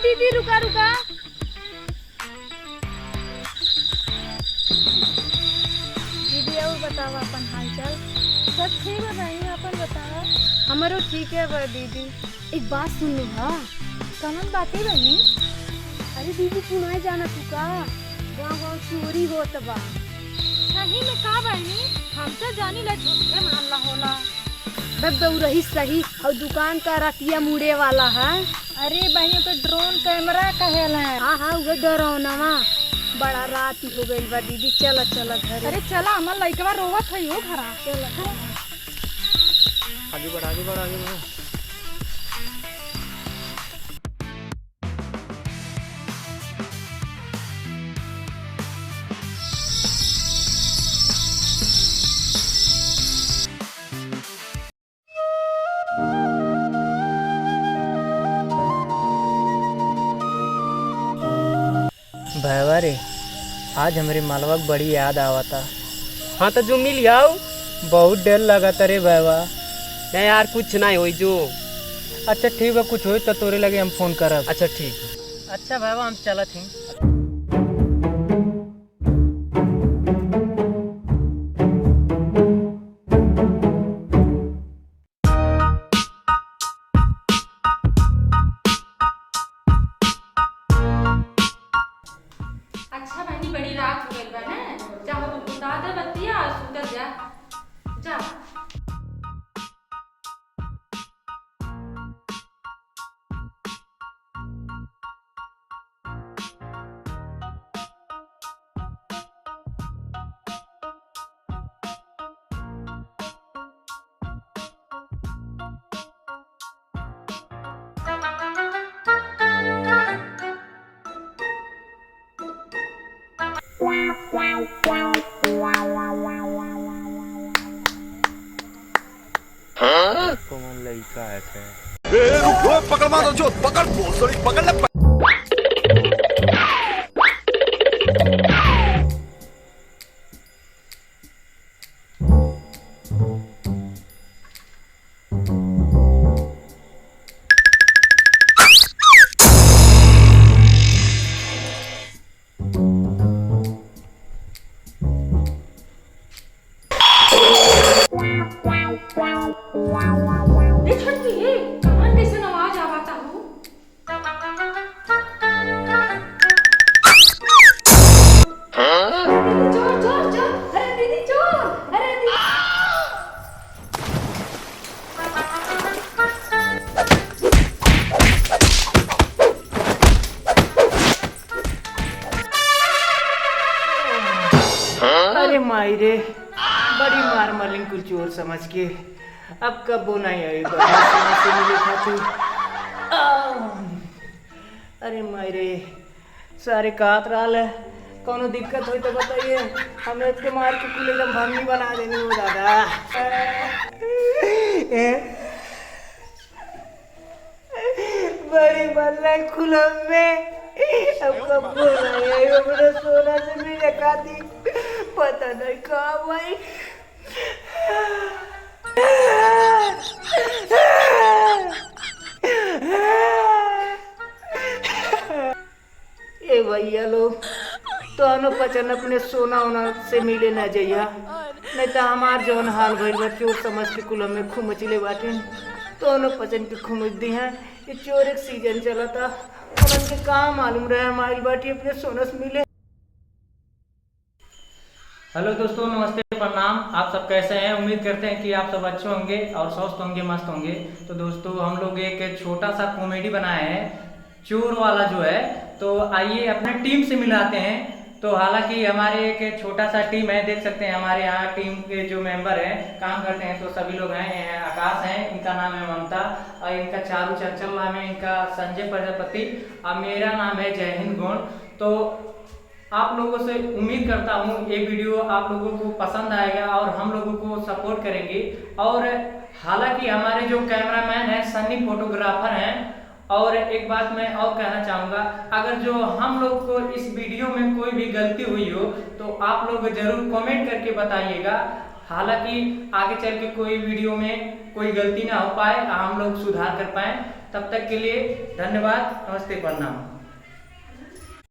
दीदी रुका रुका। दीदी और बताओ अपन हालचाल। सब ठीक है बहनी, अपन बताओ। हमारो ठीक है बा दीदी। एक बात सुन लो। हाँ कमन बात है बहनी। अरे दीदी तू नहीं जाना तू का गाँव गाँव चोरी होत बा। सही में का बहनी? हम तो जानी ला झूठे मामला होला। बब्बू रही सही और दुकान का रतिया मुड़े वाला है। अरे बहनी तो ड्रोन कैमरा कहेला है। हाँ हाँ वो डरौनवा बड़ा रात हो गई बा दीदी। चला चला घर। अरे चला हमार लइकवा रोवत है यो घरा। चला आगे बढ़ आगे बढ़ आगे बढ़। भैया रे आज हमारी मालवा की बड़ी याद आवा था। हाँ तो जो मिल आओ। बहुत डर लगा था रे भैया। नहीं यार कुछ नहीं हो जो। अच्छा ठीक है कुछ हो तो तोरे लगे हम फोन करब। अच्छा ठीक। अच्छा भैया हम चलत ही। अच्छा बहनी बड़ी रात हो गई बा ना। जा उतार दे बत्तियां और सुतर जा। जा कौन लड़का है रुको पकड़ मारो जो पकड़ सॉरी पकड़ ले। अरे माई रे बड़ी मार मलिंग कुल चोर समझ के। अब कब वो नहीं आई से मिले खातिर। अरे माई रे सारे कात रहा है। कोनो दिक्कत हुई तो बताइए। हमें इसके मार के कुल एकदम भंगी बना देनी हो दादा। बड़ी बल्ला खुलम में अब कब बोला सोना से मिले खाती पता नहीं कहाँ भाई। ए भैया लोग तो पचन अपने सोना वोना से मिले न जाइया। नहीं तो हमार जौन हाल भइल बा चोर समझ के कुल में खूब मचले बाटे। तो पचन के खूब दी हैं। ये चोर एक सीजन चला था उनके कहाँ मालूम रहे माइल बाटी अपने सोना से मिले। हेलो दोस्तों नमस्ते प्रणाम। आप सब कैसे हैं? उम्मीद करते हैं कि आप सब अच्छे होंगे और स्वस्थ होंगे मस्त होंगे। तो दोस्तों हम लोग एक छोटा सा कॉमेडी बनाए हैं चोर वाला जो है। तो आइए अपने टीम से मिलाते हैं। तो हालांकि हमारे एक छोटा सा टीम है, देख सकते हैं हमारे यहाँ टीम के जो मेंबर हैं काम करते हैं तो सभी लोग हैं। आकाश हैं, इनका नाम है ममता, और इनका चारू चंचल नाम है, इनका संजय प्रजापति, और मेरा नाम है जय हिंद गुण। तो आप लोगों से उम्मीद करता हूँ ये वीडियो आप लोगों को पसंद आएगा और हम लोगों को सपोर्ट करेंगे। और हालांकि हमारे जो कैमरामैन हैं सन्नी फोटोग्राफर हैं। और एक बात मैं और कहना चाहूँगा, अगर जो हम लोग को इस वीडियो में कोई भी गलती हुई हो तो आप लोग जरूर कमेंट करके बताइएगा। हालांकि आगे चल के कोई वीडियो में कोई गलती ना हो पाए, हम लोग सुधार कर पाए। तब तक के लिए धन्यवाद, नमस्ते, प्रणाम।